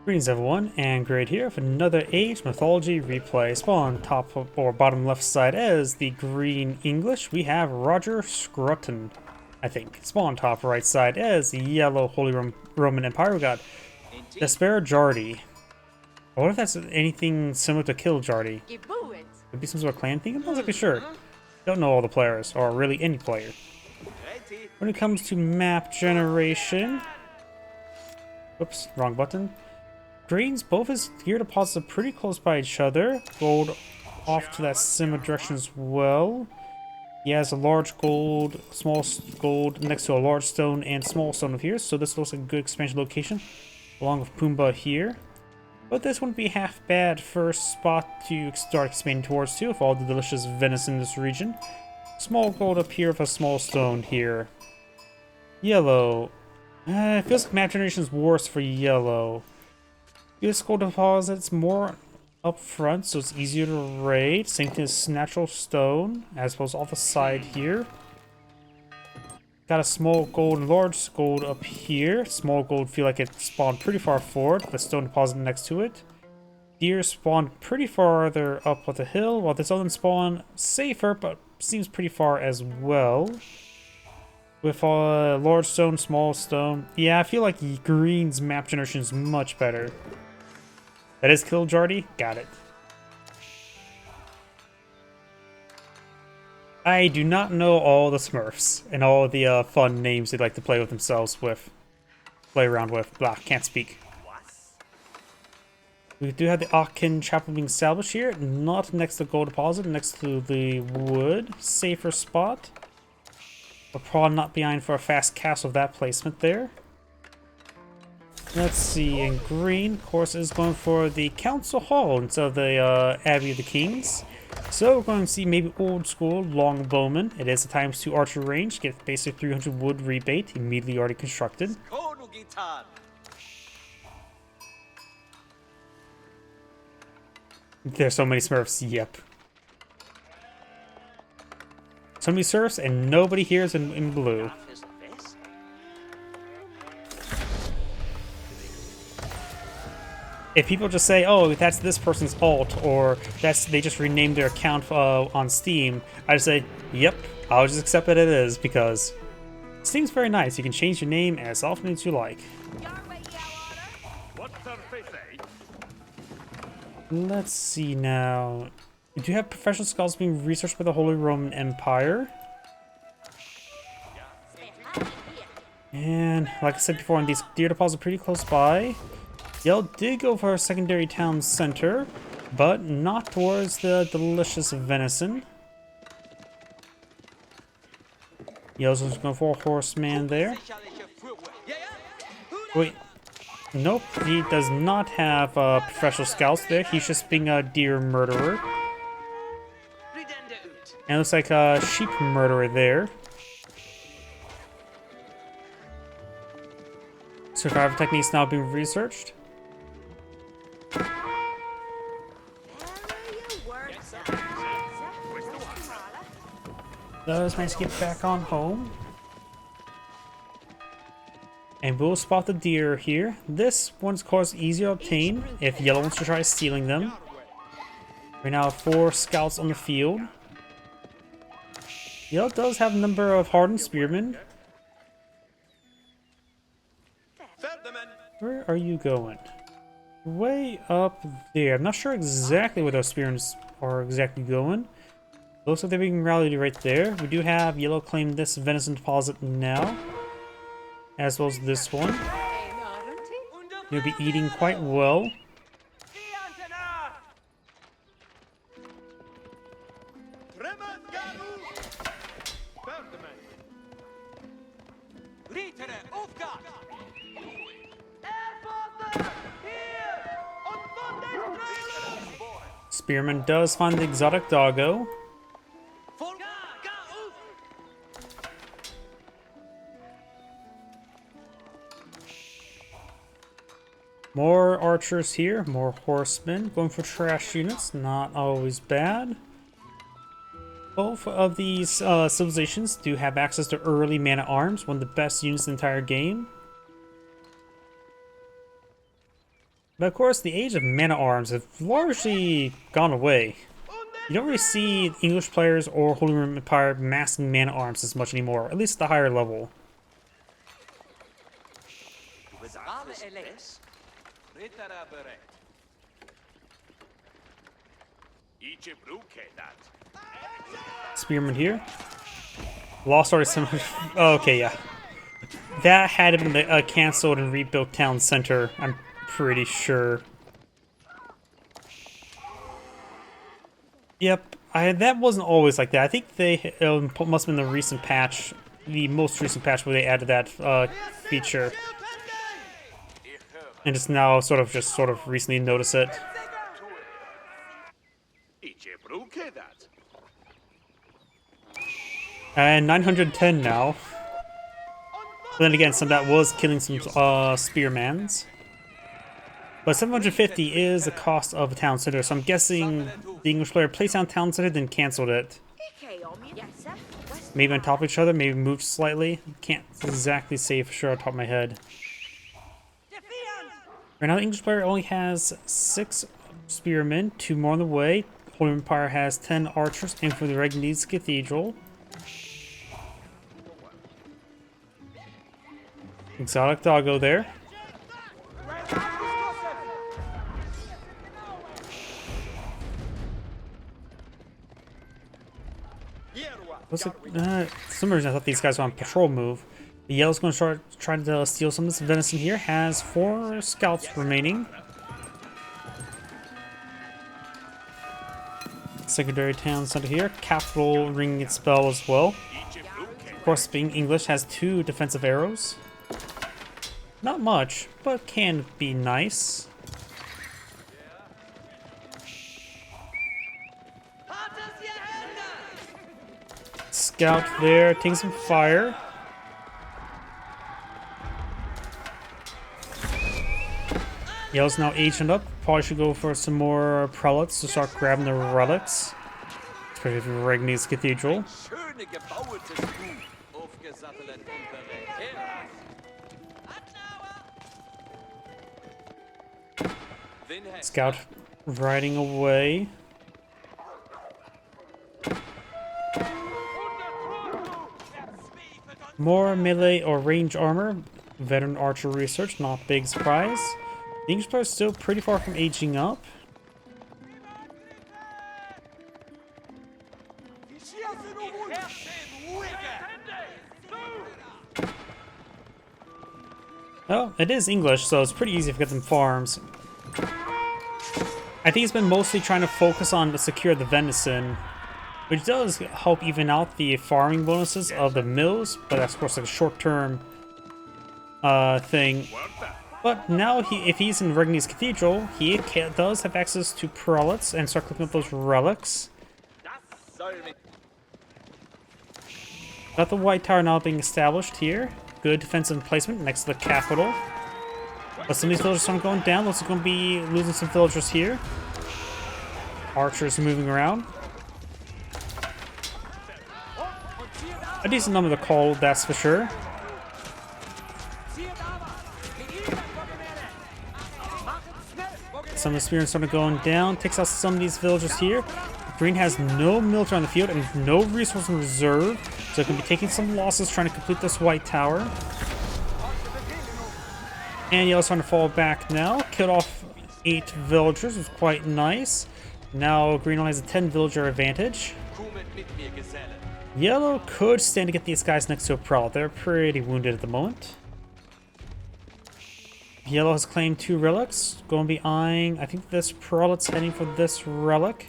Greetings everyone, and Great here with another Age Mythology replay. Spawn top or bottom left side as the green English, we have Roger Scruton, I think. Spawn top right side as the yellow Holy Roman Empire, we got Despairjardi. I wonder if that's anything similar to Killjardi. Could be some sort of clan thing? I'm not exactly sure. Don't know all the players, or really any player. When it comes to map generation... Whoops, wrong button. Greens, both his gear deposits are pretty close by each other. Gold off to that similar direction as well. He has a large gold, small gold next to a large stone and small stone of here, so this looks like a good expansion location, along with Pumbaa here. But this wouldn't be half bad first spot to start expanding towards too, with all the delicious venison in this region. Small gold up here with a small stone here. Yellow. It feels like map generation is worse for yellow. This gold deposits more up front, so it's easier to raid. Same thing as natural stone, as opposed to off the side here. Got a small gold and large gold up here. Small gold feel like it spawned pretty far forward, but stone deposit next to it. Deer spawned pretty farther up with the hill, while this other spawn safer, but seems pretty far as well. With a large stone, small stone. Yeah, I feel like green's map generation is much better. That is Killjardi? Got it. I do not know all the Smurfs and all the fun names they like to play with themselves with. Play around with. Blah, can't speak. We do have the Akin Chapel being established here. Not next to the gold deposit, next to the wood. Safer spot. But probably not behind for a fast castle with that placement there. Let's see, in green, of course, is going for the Council Hall instead of the Abbey of the Kings. So we're going to see maybe old school longbowman. It is a ×2 archer range, get basic 300 wood rebate, immediately already constructed. There's so many Smurfs, yep. So many Smurfs and nobody here is in blue. If people just say, oh, that's this person's alt, or they just renamed their account on Steam, I just say, yep, I'll just accept it as is, because Steam's very nice. You can change your name as often as you like. Let's see now. We do have professional scouts being researched by the Holy Roman Empire. And like I said before, these deer deposits are pretty close by. Yell did go for a secondary town center, but not towards the delicious venison. Yell's just going for a horseman there. Wait, nope, he does not have professional scouts there. He's just being a deer murderer. And it looks like a sheep murderer there. Survival techniques now being researched. Does manage to get back on home. And we'll spot the deer here. This one's, of course, easier to obtain if yellow wants to try stealing them. Right now, 4 scouts on the field. Yellow does have a number of hardened spearmen. Where are you going? Way up there. I'm not sure exactly where those spearmen are exactly going. Looks like they're being rallied right there. We do have yellow claim this venison deposit now, as well as this one. You'll be eating quite well. Spearman does find the exotic doggo. More archers here, more horsemen. Going for trash units, not always bad. Both of these civilizations do have access to early man-at-arms, one of the best units in the entire game. But of course, the age of mana-arms have largely gone away. You don't really see English players or Holy Roman Empire massing mana-arms as much anymore, at least at the higher level. Spearman here. Lost Artist. Oh, okay, yeah. That had been a cancelled and rebuilt town center, I'm pretty sure. Yep, that wasn't always like that. I think they must have been the recent patch, the most recent patch where they added that feature, and just now sort of recently notice it. And 910 now. But then again, some of that was killing some spearmans. But 750 is the cost of a town center, so I'm guessing the English player placed down town center, then cancelled it. Maybe on top of each other, maybe moved slightly. Can't exactly say for sure on top of my head. Right now, the English player only has 6 spearmen, 2 more on the way. Holy Empire has 10 archers, aiming for the Regnese Cathedral. Exotic doggo there. Looks like, some reason I thought these guys were on patrol move. The yellow's going to start trying to steal some of this venison here. Has 4 scouts remaining. Secondary town center here. Capital ringing its bell as well. Of course, being English, has 2 defensive arrows. Not much, but can be nice. Scout there, taking some fire. Yellow's now agent up. Probably should go for some more prelates to start grabbing the relics. Especially from Regnese Cathedral. Scout riding away. More melee or range armor. Veteran archer research, not big surprise. The English player is still pretty far from aging up. Oh, it is English, so it's pretty easy to get them farms. I think he's been mostly trying to focus on to secure the venison, which does help even out the farming bonuses of the mills, but that's of course like a short-term thing. But now, if he's in Regnese Cathedral, he does have access to prelates and start clicking up those relics. Got the White Tower now being established here. Good defensive placement next to the capital. But some of these villagers aren't going down. Looks like we're going to be losing some villagers here. Archers moving around. A decent number to call, that's for sure. Some of the spearmen started going down. Takes out some of these villagers here. Green has no military on the field and no resource in reserve. So going to be taking some losses trying to complete this White Tower. And Yellow's trying to fall back now. Killed off 8 villagers, was quite nice. Now Green only has a 10 villager advantage. Yellow could stand to get these guys next to a prelate. They're pretty wounded at the moment. Yellow has claimed 2 relics. Going to be eyeing, I think this prelate's heading for this relic.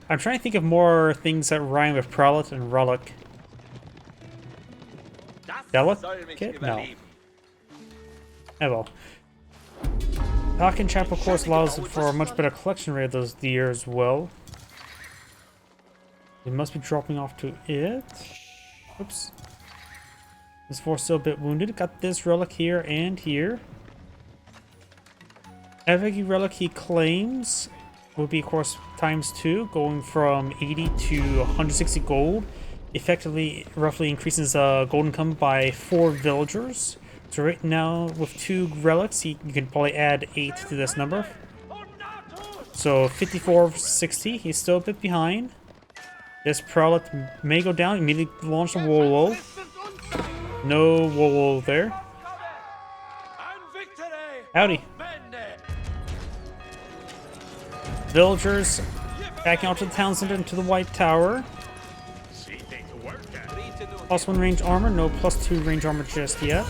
I'm trying to think of more things that rhyme with prelate and relic. Delicate? No. Oh well. Falcon Chapel, of course, allows for a much better collection rate of those deer as well. It must be dropping off to it. Oops. This force still a bit wounded. Got this relic here and here. Every relic he claims will be, of course, ×2, going from 80 to 160 gold. Effectively, roughly increases gold income by 4 villagers, So right now, with 2 relics, you can probably add 8 to this number. So 54 60, he's still a bit behind. This prelate may go down, immediately launch a Wolo. No Wolo there. Howdy. Villagers backing out to the town center into the White Tower. +1 range armor, no +2 range armor just yet.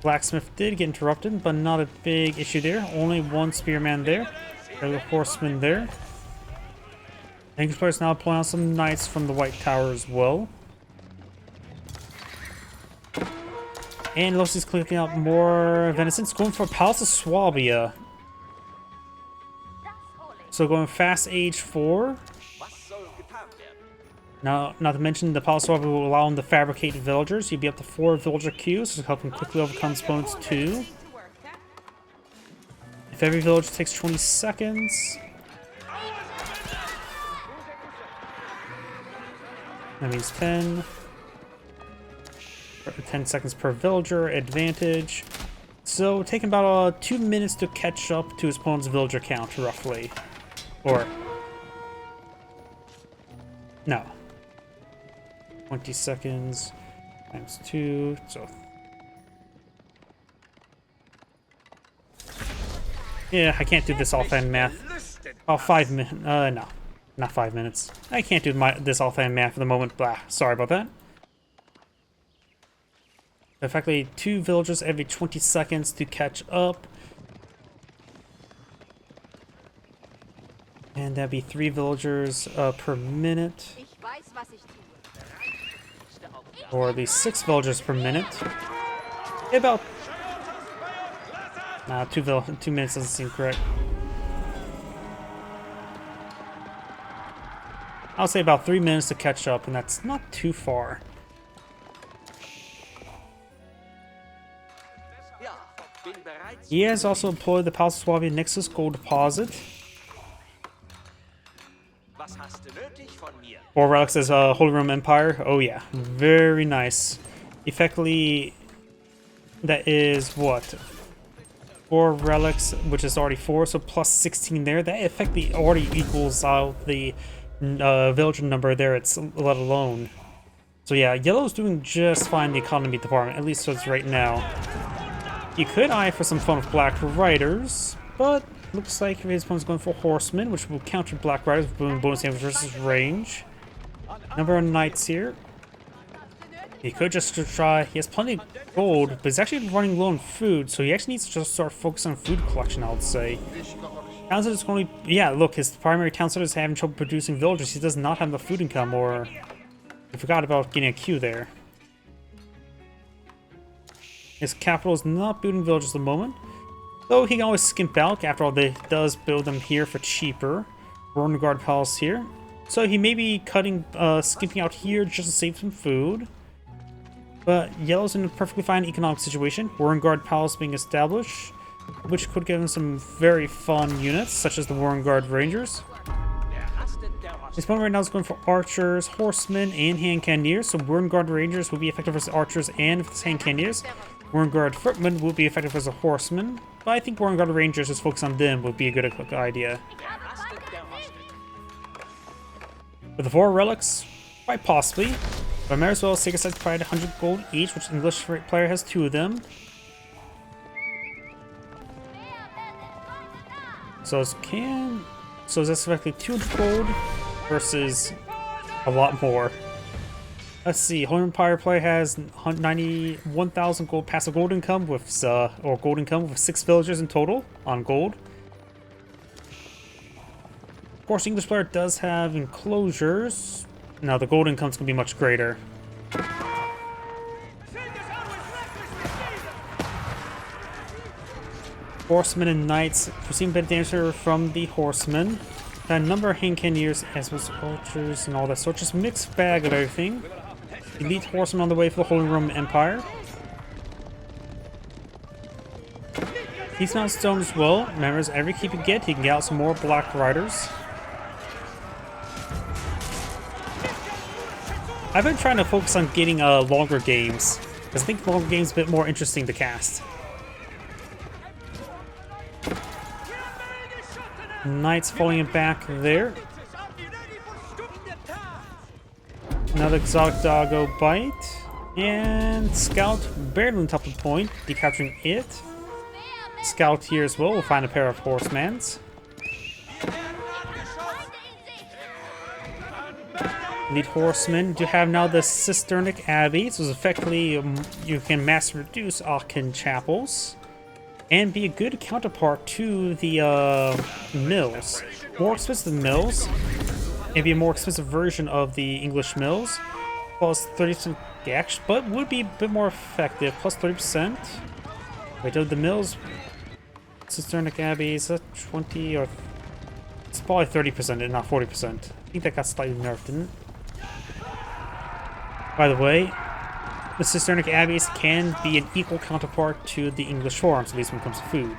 Blacksmith did get interrupted, but not a big issue there. Only 1 spearman there. There's a horseman there. English players now pulling out some knights from the White Tower as well. And Los is clicking out more venison. It's going for Palace of Swabia. So going fast age 4. Now, not to mention the Palace of Swabia will allow him to fabricate villagers. You'll be up to 4 villager queues to help him quickly overcome opponents too. If every village takes 20 seconds. That means 10. 10 seconds per villager advantage. So taking about 2 minutes to catch up to his opponent's villager count, roughly. Or no. 20 seconds times 2, so yeah, I can't do this offhand math. Oh, 5 minutes. No, not 5 minutes. I can't do this offhand math for the moment. Blah. Sorry about that. Effectively, 2 villagers every 20 seconds to catch up. And that'd be 3 villagers per minute. Or at least 6 villagers per minute. About... Nah, 2 minutes doesn't seem correct. I'll say about 3 minutes to catch up, and that's not too far. He has also employed the Palace of Swabia Nexus Gold Deposit. 4 relics as a Holy Roman Empire. Oh yeah, very nice. Effectively, that is what? 4 relics, which is already 4, so plus 16 there. That effectively already equals out the villager number there, it's let alone. So yeah, yellow's doing just fine in the economy department, at least as right now. You could eye for some fun with Black Riders, but looks like his opponent's going for Horsemen, which will counter Black Riders with boom bonus damage versus range. Number of knights here. He could just try. He has plenty of gold, but he's actually running low on food, so he actually needs to just start focusing on food collection, I would say. Town Center's going to be, yeah, look, his primary town center is having trouble producing villagers. He does not have the food income, or I forgot about getting a queue there. His capital is not building villages at the moment, though he can always skimp out. After all, they does build them here for cheaper. Roaring Guard Palace here, so he may be cutting, skimping out here just to save some food. But yellow's in a perfectly fine economic situation. Roaring Guard Palace being established, which could give him some very fun units, such as the Roaring Guard Rangers. His opponent right now is going for archers, horsemen, and hand cannoneers. So Roaring Guard Rangers will be effective as archers and with hand cannoneers. Roaring Guard footmen will be effective as a horseman, but I think Roaring Guard Rangers, just focus on them, would be a good idea. With the 4 relics, quite possibly, but I might as well take a set to provide 100 gold each, which English player has 2 of them. So that's effectively 200 gold versus a lot more. Let's see, Holy Empire player has 91,000 gold passive gold income with 6 villagers in total on gold. Of course, English player does have enclosures. Now the gold income's gonna be much greater. Horsemen and knights receive better damage from the horsemen. A number of hand cannoneers as well as archers and all that sort. Just mixed bag of everything. Elite horsemen on the way for the Holy Roman Empire. He's not stoned as well. Remember, as every keep you get, he can get out some more Black Riders. I've been trying to focus on getting longer games. Because I think the long game's a bit more interesting to cast. Knights falling back there. Another exotic doggo bite. And Scout barely on top of the point, decapturing it. Scout here as well, we'll find a pair of horsemans. Lead horsemen do have now the Cisternic Abbey, so effectively you can mass reduce Aachen chapels and be a good counterpart to the mills. More expensive mills, and be a more expensive version of the English mills, plus 30% gash, but would be a bit more effective, plus 30%. Wait, the mills, Cisternic Abbey, is that 20 or it's probably 30% and not 40%. I think that got slightly nerfed, didn't it? By the way, the Cisternic Abbeys can be an equal counterpart to the English farms, at least when it comes to food.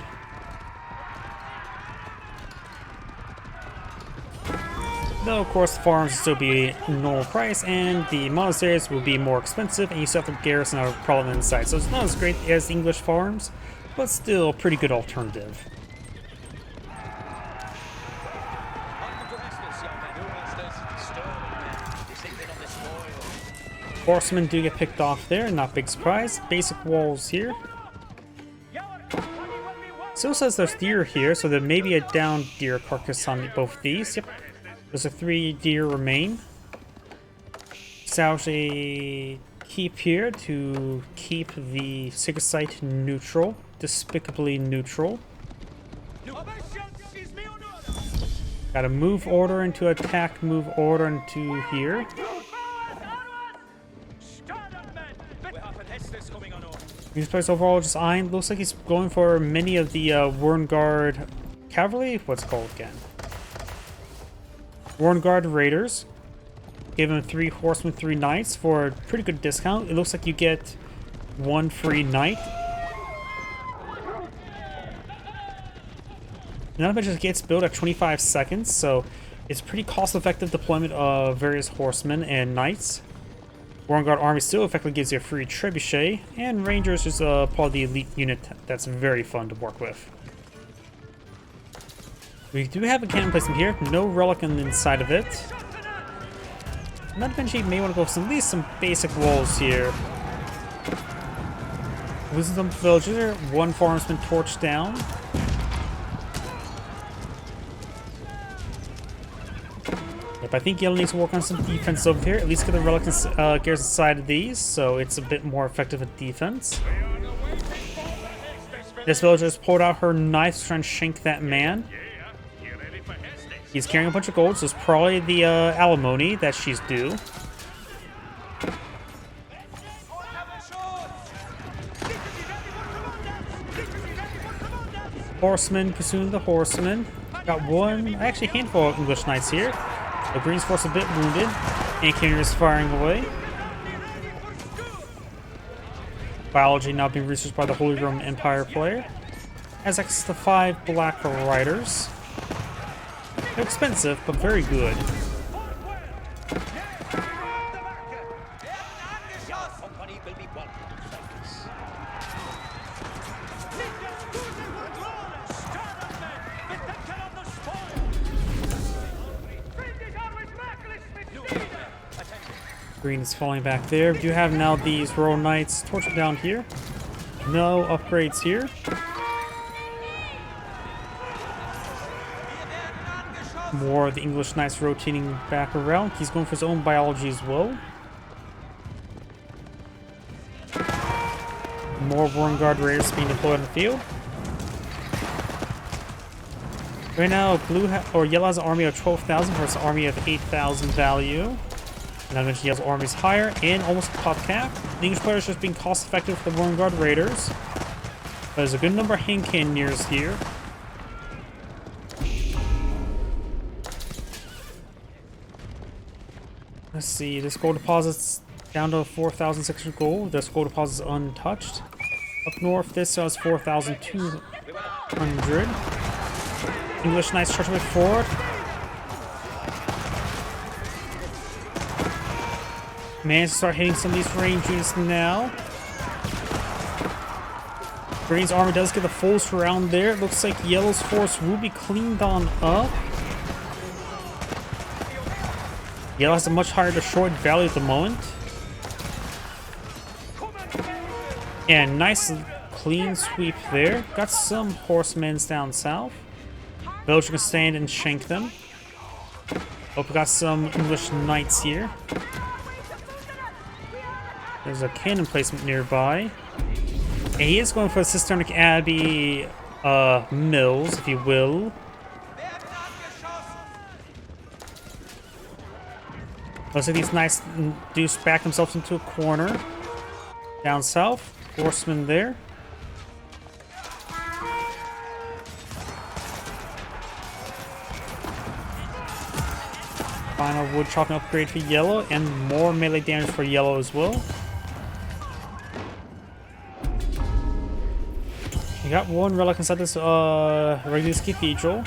Though, of course, the farms will still be normal price, and the monasteries will be more expensive, and you still have to garrison a problem inside. So it's not as great as the English farms, but still a pretty good alternative. Horsemen do get picked off there, not big surprise. Basic walls here. Still says there's deer here, so there may be a downed deer carcass on both of these. Yep, there's a 3 deer remain. Salvage a keep here to keep the sacred site neutral, despicably neutral. Got a move order into attack, move order into here. These players overall just eyeing. Looks like he's going for many of the Warnguard cavalry. What's it called again? Warnguard raiders. Gave him 3 horsemen, 3 knights for a pretty good discount. It looks like you get 1 free knight. None of it just gets built at 25 seconds, so it's pretty cost-effective deployment of various horsemen and knights. Warnguard army still effectively gives you a free trebuchet, and Rangers is probably the elite unit that's very fun to work with. We do have a cannon placement here, no relic on the inside of it. Not eventually may want to go for at least some basic walls here. Losing some villagers, 1 farmsman torched down. Yep, I think Yellow needs to work on some defense over here. At least get the relic gears inside of these, so it's a bit more effective at defense. This villager just pulled out her knife to try and shank that man. He's carrying a bunch of gold, so it's probably the alimony that she's due. Horsemen pursuing the horsemen. Got one, actually a handful of English knights here. The Green's force a bit wounded, and Canyon is firing away. Biology now being researched by the Holy Roman Empire player. Has access to 5 black riders. They're expensive, but very good. Green is falling back there. We do have now these Royal Knights tortured down here. No upgrades here. More of the English Knights rotating back around. He's going for his own biology as well. More Warnguard Raiders being deployed on the field. Right now, Yellow has an army of 12,000 versus an army of 8,000 value. And eventually Yellow's army is higher and almost top cap. The English players just being cost effective for the Warnguard Raiders. But there's a good number of hand cannoneers here. Let's see, this gold deposit's down to 4,600 gold. This gold deposit is untouched. Up north, this has 4,200. English Knights charge way forward. Managed to start hitting some of these range units now. Green's army does get the full surround there. It looks like Yellow's force will be cleaned on up. Yellow has a much higher destroyed value at the moment. And nice clean sweep there. Got some horsemen down south. Villager can stand and shank them. Hope we got some English knights here. There's a cannon placement nearby. And he is going for the Cisternic Abbey mills, if you will. Looks like these knights do back themselves into a corner. Down south, horsemen there. Final wood chopping upgrade for yellow, and more melee damage for yellow as well. We got one relic inside this Regulus Cathedral.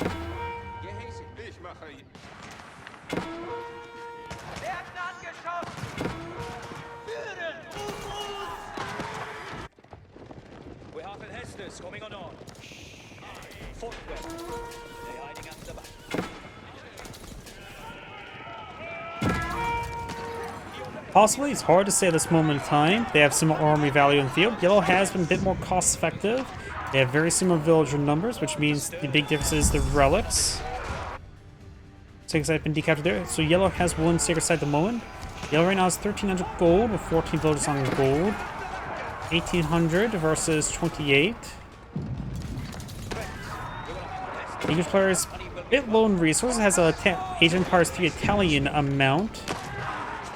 Possibly, it's hard to say at this moment in time. They have similar army value in the field. Yellow has been a bit more cost effective. They have very similar villager numbers, which means the big difference is the relics. Sacred site has been decapped there. So yellow has one sacred site at the moment. Yellow right now has 1,300 gold with 14 villagers on gold. 1,800 versus 28. English player is a bit low in resources. Has a Asian Empire's 3 Italian amount.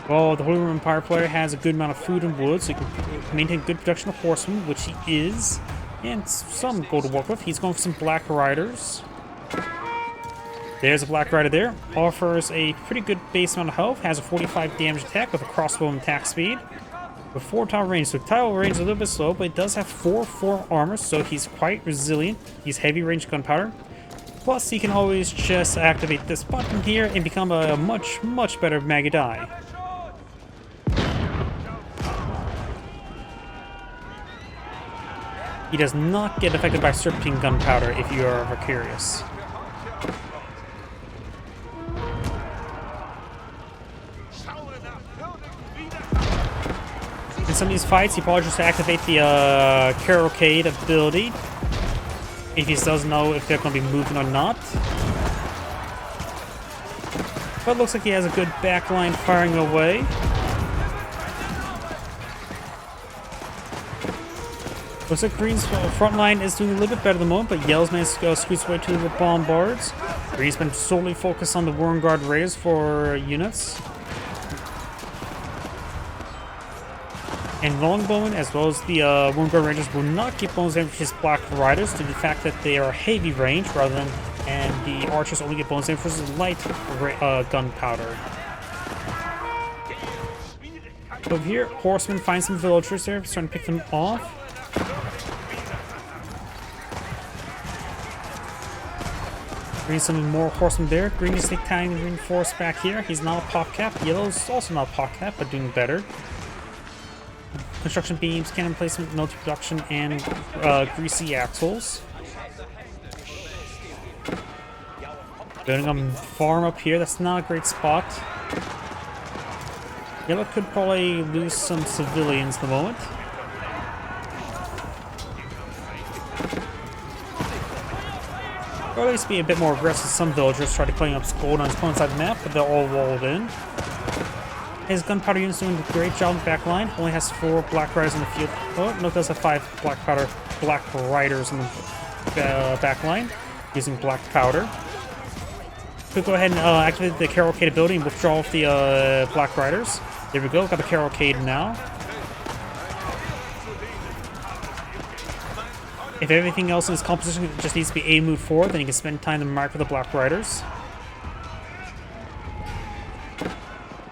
Well, the Holy Roman Empire player has a good amount of food and wood, so he can maintain good production of horsemen, which he is. And some gold to work with. He's going for some Black Riders. There's a Black Rider there. Offers a pretty good base amount of health. Has a 45 damage attack with a crossbow and attack speed. With 4 tile range. So tile range is a little bit slow, but it does have 4 armor, so he's quite resilient. He's heavy range gunpowder. Plus, he can always just activate this button here and become a much, much better Magadai. He does not get affected by serpentine gunpowder if you are ever curious. In some of these fights, he probably just activate the Cavalcade ability if he doesn't know if they're going to be moving or not. But it looks like he has a good backline firing away. Looks like Green's front line is doing a little bit better at the moment, but Yellow's managed to squeeze away to the bombards. Green's been solely focused on the Worm Guard Raiders for units. And Longbowmen, as well as the Worm Guard Rangers, will not get bonus damage for his Black Riders due to the fact that they are heavy range rather than, and the archers only get bonus damage for his light gunpowder. Over here, horsemen find some villagers there, starting to pick them off. Bring some more horsemen there. Green is taking reinforced back here. He's not a pop cap. Yellow's also not a pop cap, but doing better. Construction beams, cannon placement, military production, and greasy axles. Building a farm up here. That's not a great spot. Yellow could probably lose some civilians at the moment. Or at least be a bit more aggressive. Some villagers try to clean up gold on his opponent's side of the map, but they're all walled in. His gunpowder unit's doing a great job in the back line. Only has 4 Black Riders in the field. Oh, no, it does have 5 Black Riders in the back line using black powder. Could go ahead and activate the Cavalcade ability and withdraw off the Black Riders. There we go, got the Cavalcade now. If everything else in his composition just needs to be a move forward, then he can spend time to mark with the Black Riders.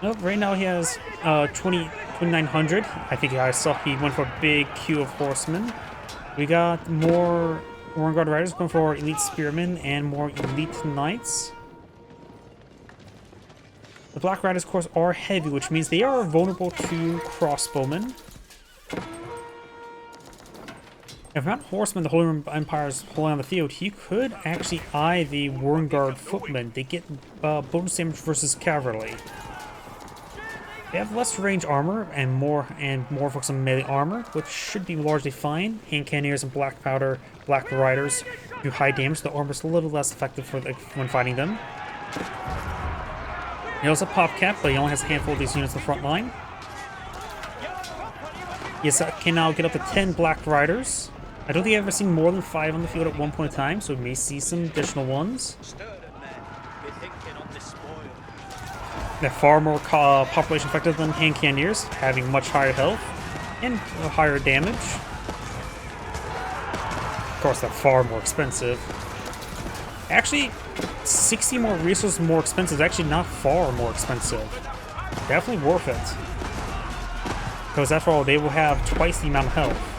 Nope, right now he has 2,900. I think I saw he went for a big queue of horsemen. We got more Worm Guard Riders going for elite spearmen and more elite knights. The Black Riders, of course, are heavy, which means they are vulnerable to crossbowmen. If not horsemen, the Holy Roman Empire is pulling on the field, he could actually eye the Warren Guard footmen. They get bonus damage versus cavalry. They have less range armor and more focus on melee armor, which should be largely fine. Hand cannoneers and black powder, black riders do high damage. The armor is a little less effective when fighting them. He also pop cap, but he only has a handful of these units in the front line. He can now get up to 10 black riders. I don't think I've ever seen more than 5 on the field at one point in time, so we may see some additional ones. They're far more population effective than hand cannoneers, having much higher health and higher damage. Of course, they're far more expensive. Actually, 60 more resources more expensive is actually not far more expensive. Definitely worth it. Because after all, they will have twice the amount of health,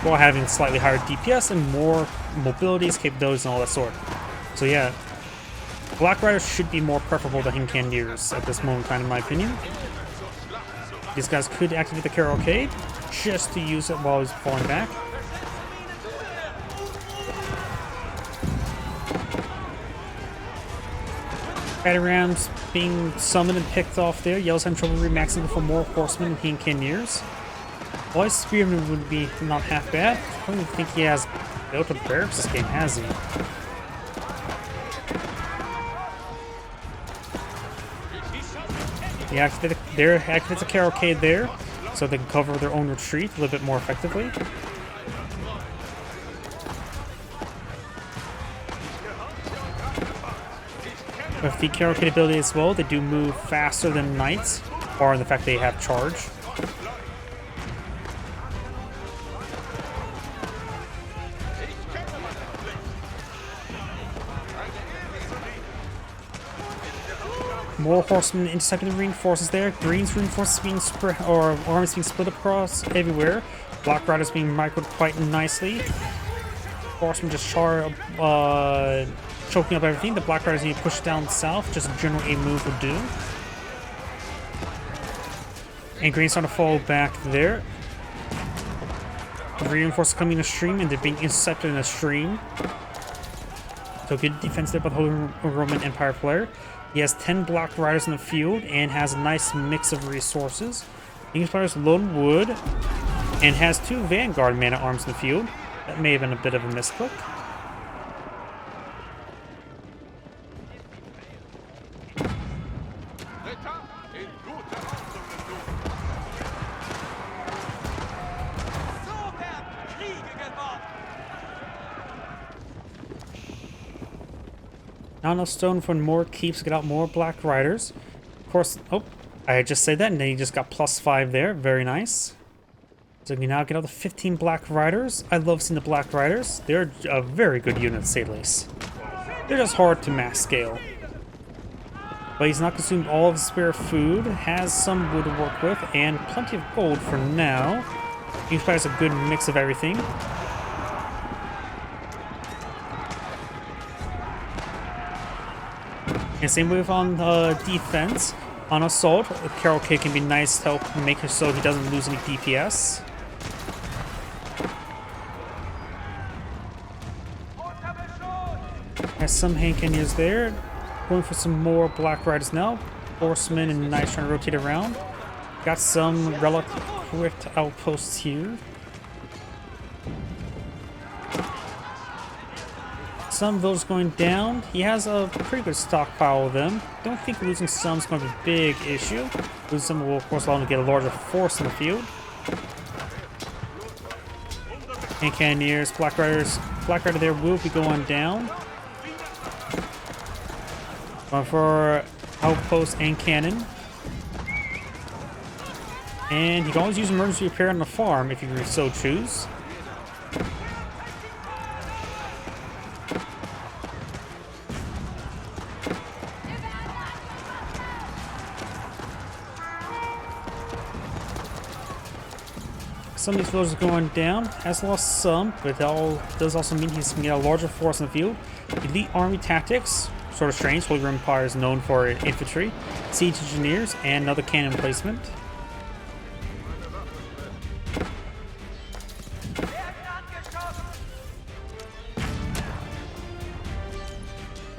while having slightly higher DPS and more mobilities, capabilities, and all that sort. So yeah, Black Riders should be more preferable to hand cannoneers at this moment in time, in my opinion. These guys could activate the cavalcade just to use it while he's falling back. Batarams being summoned and picked off there. Yellow's having trouble remaxing for more horsemen and hand cannoneers. While his spearman would be not half bad. I don't even think he has built a barracks this game, has he? They activate the cavalcade there, so they can cover their own retreat a little bit more effectively. With the cavalcade ability as well, they do move faster than knights, barring the fact they have charge. More horsemen intercepting the reinforcements there. Green's reinforcements being spread, or armies being split across everywhere. Black Riders being microed quite nicely. Horsemen just choking up everything. The Black Riders need to push down south. Just a general A move will do. And Green's starting to fall back there. Reinforcements coming in a stream, and they're being intercepted in a stream. So good defense there by the Holy Roman Empire player. He has 10 Black Riders in the field and has a nice mix of resources. English player is Lone Wood and has 2 Vanguard man-at-arms in the field. That may have been a bit of a misclick. Not enough stone for more keeps to get out more Black Riders. Of course, oh, I just said that and then he just got +5 there. Very nice. So we now get out the 15 Black Riders. I love seeing the Black Riders. They're a very good unit, to say the least. They're just hard to mass scale. But he's not consumed all of his spare food, has some wood to work with, and plenty of gold for now. He has a good mix of everything. And same with on defense. On assault, cavalcade can be nice to help make it so he doesn't lose any DPS. Has some hand cannoneers there. Going for some more Black Riders now. Horsemen and knights trying to rotate around. Got some relic equipped outposts here. Some villagers going down. He has a pretty good stockpile of them. Don't think losing some is going to be a big issue. Losing some will, of course, allow him to get a larger force in the field. And cannoneers, Black Riders. Black Rider there will be going down. Going for outpost and cannon. And you can always use emergency repair on the farm if you so choose. Some of these villagers are going down. Has lost some, but that does also mean he's going to get a larger force in the field. Elite army tactics, sort of strange. Holy Roman Empire is known for infantry, siege engineers, and another cannon placement.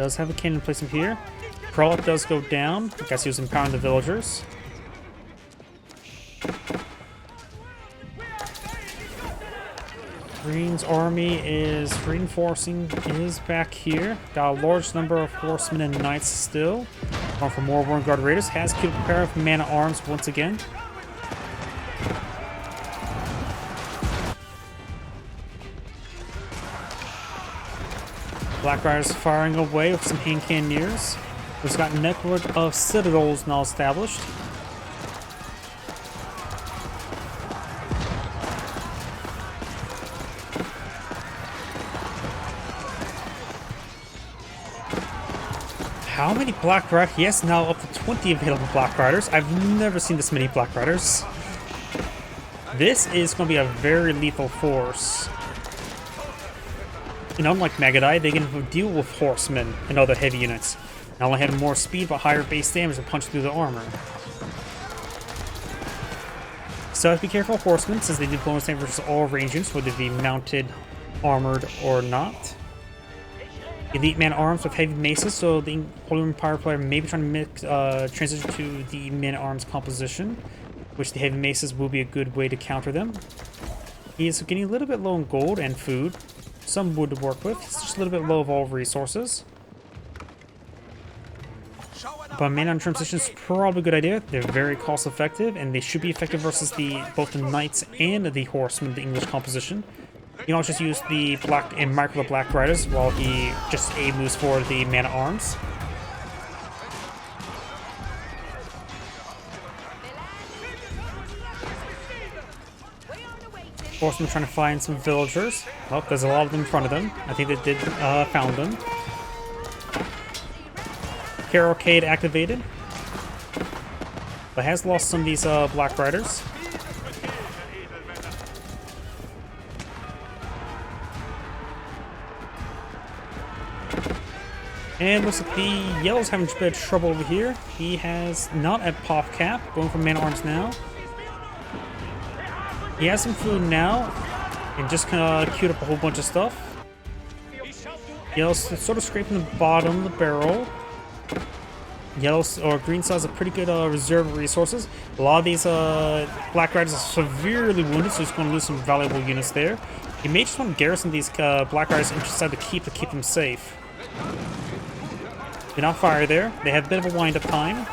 Does have a cannon placement here. Prelate does go down. I guess he was empowering the villagers. Green's army is reinforcing, is back here. Got a large number of horsemen and knights still. Going for more Warren Guard Raiders. Has killed a pair of man-at-arms once again. Black Riders firing away with some hand cannoneers. We've got a network of citadels now established. How many Black Riders? Yes, now up to 20 available Black Riders. I've never seen this many Black Riders. This is going to be a very lethal force. And unlike Magadai, they can deal with horsemen and other heavy units. Not only have more speed, but higher base damage to punch through the armor. So have to be careful of horsemen, since they do bonus damage versus all range units, whether they be mounted, armored, or not. Elite man-at-arms with heavy maces, so the Holy Empire player may be trying to transition to the man-at-arms composition, which the heavy maces will be a good way to counter them. He is getting a little bit low on gold and food. Some wood to work with. He's just a little bit low of all resources. But man-at-arm transition is probably a good idea. They're very cost-effective, and they should be effective versus both the knights and the horsemen, the English composition. You can also just use the black and micro the Black Riders while he just moves for the man-at-arms. Horsemen trying to find some villagers. Well, there's a lot of them in front of them. I think they did found them. Cavalcade activated, but has lost some of these Black Riders. And looks like the Yellow's having a bit of trouble over here. He has not at pop cap, going for man-at-arms now. He has some food now, and just kind of queued up a whole bunch of stuff. Yellow's sort of scraping the bottom of the barrel. Green still has a pretty good reserve of resources. A lot of these Black Riders are severely wounded, so he's going to lose some valuable units there. He may just want to garrison these Black Riders inside to keep them safe. Do not fire there. They have a bit of a wind-up time.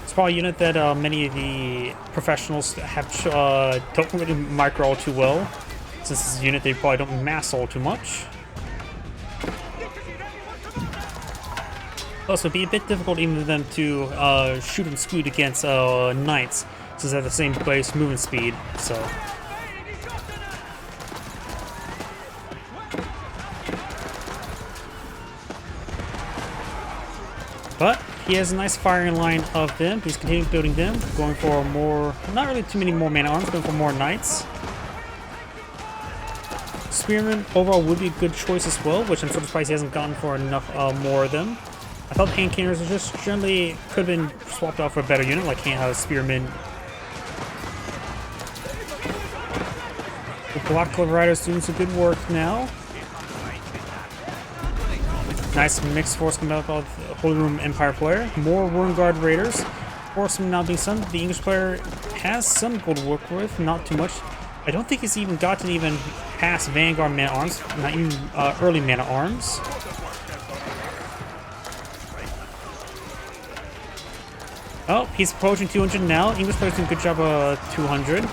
It's probably a unit that many of the professionals don't really micro all too well, since this is a unit they probably don't mass all too much. Plus, it would be a bit difficult even for them to shoot and scoot against knights, since they have the same base movement speed. So. But he has a nice firing line of them. He's continuing building them, going for more, not really too many more man-at-arms, going for more knights. Spearmen overall would be a good choice as well, which I'm sort of surprised he hasn't gotten for enough more of them. I thought hand cannons just generally could have been swapped out for a better unit, like spearmen. The Black Clover Riders doing some good work now. Nice mixed force coming up of the Holy Room Empire player. More Warren Guard Raiders. Horsemen now being summoned. The English player has some gold to work with, not too much. I don't think he's even gotten even past Vanguard man-at-arms, not even early man-at-arms. Oh, he's approaching 200 now. English player's doing a good job of 200.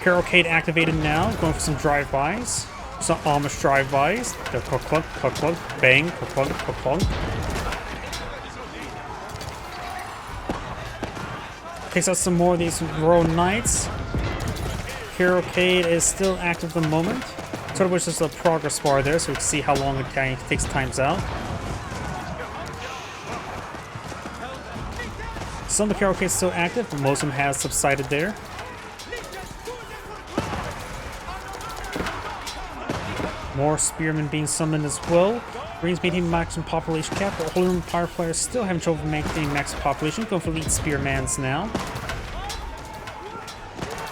Cavalcade activated now, going for some drive-bys. Some Amish drive-bys. The clunk, clunk, bang, clunk, clunk. Takes out some more of these Royal Knights. Cavalcade is still active at the moment. Sort of wish there's a progress bar there so we can see how long it takes times out. Some of the Cavalcade is still active, but most of them have subsided there. More spearmen being summoned as well. Green's maintaining maximum population cap, but Holy Room Empire players still having trouble maintaining maximum population. Going for elite spearmans now.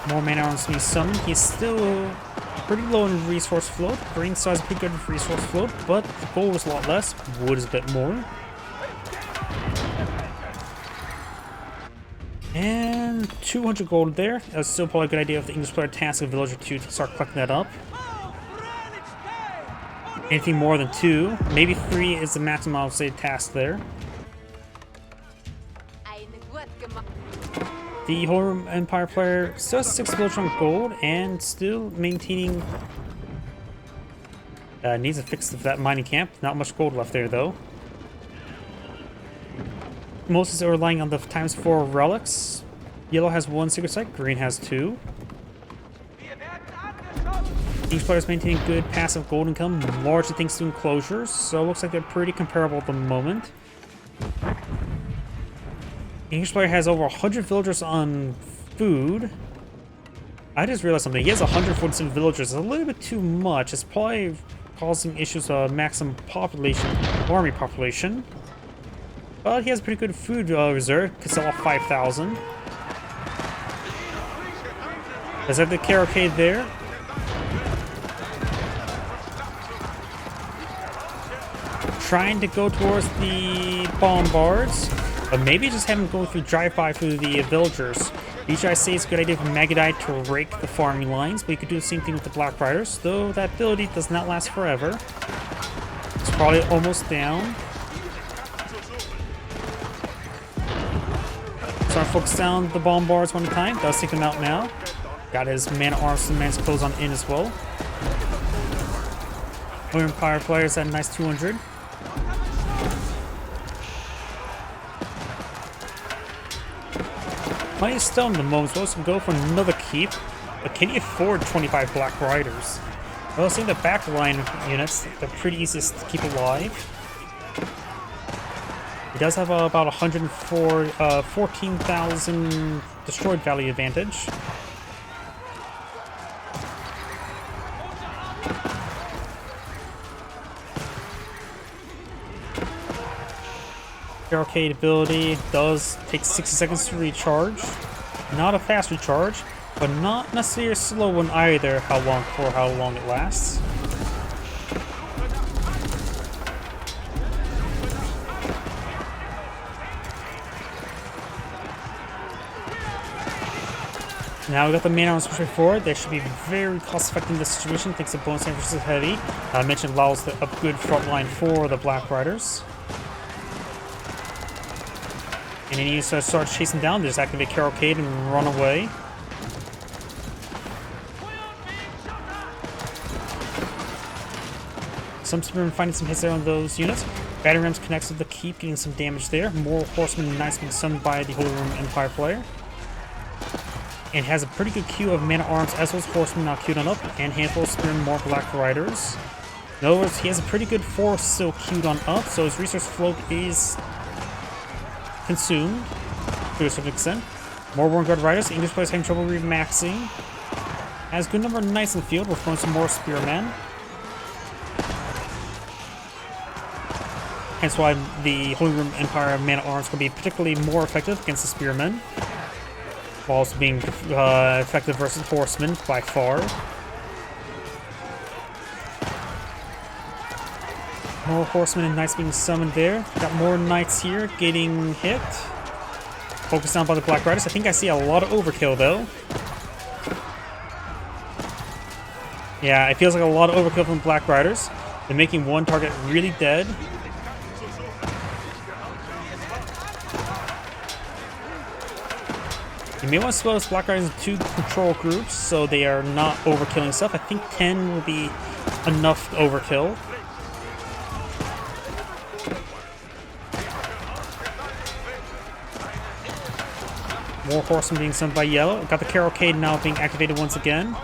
More man-at-arms being summoned. He's still pretty low in resource float. Green still has pretty good resource float, but gold is a lot less. Wood is a bit more. And 200 gold there. That's still probably a good idea if the English player tasks a villager to start collecting that up. Anything more than 2, maybe 3 is the maximum I would say task there. The Holy Roman Empire player still has 6 villagers on gold and still maintaining. Needs a fix of that mining camp. Not much gold left there though. Most are relying on the ×4 relics. Yellow has 1 secret site, green has 2. Each player is maintaining good passive gold income, largely thanks to enclosures, so it looks like they're pretty comparable at the moment. English player has over 100 villagers on food. I just realized something. He has 147 villagers. It's a little bit too much. It's probably causing issues of maximum population, army population. But he has a pretty good food reserve. Could sell off 5,000. Does have the cavalcade there. Trying to go towards the bombards, but maybe just have him go through drive-by through the villagers. Usually I say it's a good idea for Magadite to rake the farming lines, but you could do the same thing with the Black Riders, though that ability does not last forever. It's probably almost down. Start to focus down the bombards one time. Does take them out now. Got his man-at-arms and man's clothes on in as well. Holy Empire players at a nice 200. Plenty of stone at the moment, so let's go for another keep. But can he afford 25 Black Riders? Well, seeing the back line units, they're pretty easy to keep alive. He does have about 14,000 destroyed value advantage. Arcade ability does take 60 seconds to recharge. Not a fast recharge, but not necessarily a slow one either. How long it lasts. Now we got the main arms pushing forward. They should be very cost effective in this situation thanks to bonus versus heavy. I mentioned allows a good front line for the Black Riders. And he needs to start chasing down. Just activate Cavalcade and run away. Some spearmen finding some hits there on those units. Battery rams connects with the keep, getting some damage there. More horsemen nice being summoned by the Holy Roman Empire player. And has a pretty good queue of man-at-arms as well as horsemen now queued on up. And handful of spearmen, more Black Riders. In other words, he has a pretty good force still queued on up, so his resource float is consumed to a certain extent. More Warren Guard Riders. English players having trouble remaxing. Has a good number of knights in the field. We're throwing some more spearmen. Hence why the Holy Roman Empire man-at-arms can be particularly more effective against the spearmen, while also being effective versus horsemen by far. More horsemen and knights being summoned there. Got more knights here getting hit. Focused down by the Black Riders. I think I see a lot of overkill though. Yeah, it feels like a lot of overkill from the Black Riders. They're making one target really dead. You may want to split those Black Riders into 2 control groups so they are not overkilling stuff. I think 10 will be enough overkill. More horsemen being sent by yellow. Got the Cavalcade now being activated once again.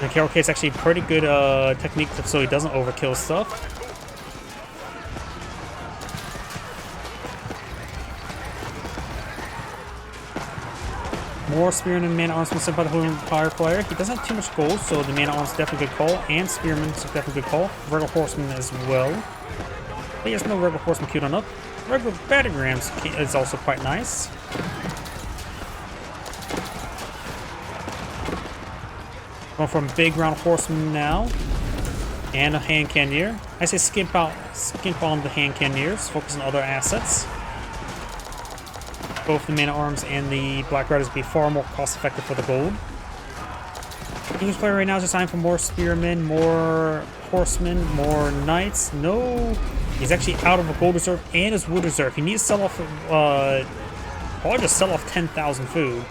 The Cavalcade is actually a pretty good technique so he doesn't overkill stuff. More Spearmen and Man-at-Arms being sent by the Holy Empire player. He doesn't have too much gold, so the Man-at-Arms is definitely a good call. And Spearmen is definitely a good call. Regular Horsemen as well. But he has no regular Horsemen queued on up. Regular Battery Rams is also quite nice. Going from big round horseman now. And a hand cannoneer. I say skimp on the hand cannoneers, focus on other assets. Both the mana arms and the Black Riders be far more cost effective for the gold. English player right now is just eyeing for more spearmen, more horsemen, more knights. No, he's actually out of a gold reserve and his wood reserve. He needs to sell off, probably just sell off 10,000 food.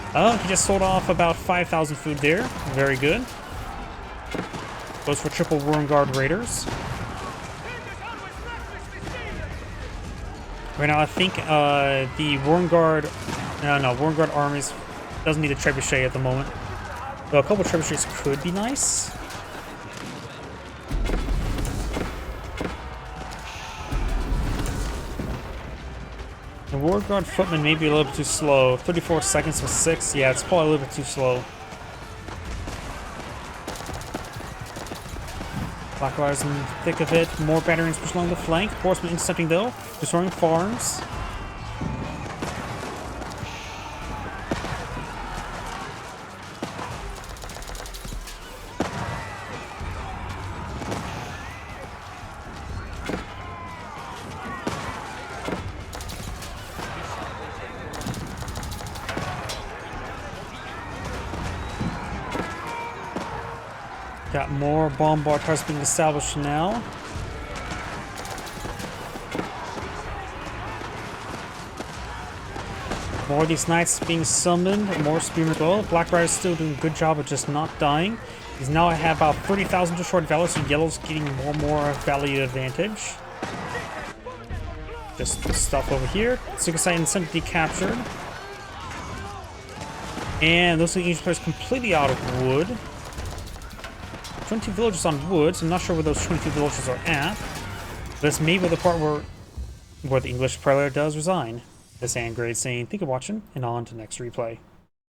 He just sold off about 5,000 food there. Very good. Goes for triple Wormguard Raiders. Right now, I think the Wormguard armies doesn't need a trebuchet at the moment. Though a couple of trebuchets could be nice. The Wormguard footman may be a little bit too slow. 34 seconds with 6. Yeah, it's probably a little bit too slow. Black Riders in the thick of it. More batteries push along the flank. Horsemen intercepting though. Destroying farms. Got more bombard towers being established now. More of these knights being summoned, more spearmen. Well, Black Rider's still doing a good job of just not dying. He's now have about 30,000 destroyed valor, so Yellow's getting more and more value advantage. Just stuff over here. Suicide Insanity captured. And those English players completely out of wood. 22 villagers on wood, so I'm not sure where those 22 villagers are at. But it's maybe the part where the English player does resign. This Angrade saying, thank you for watching, and on to the next replay.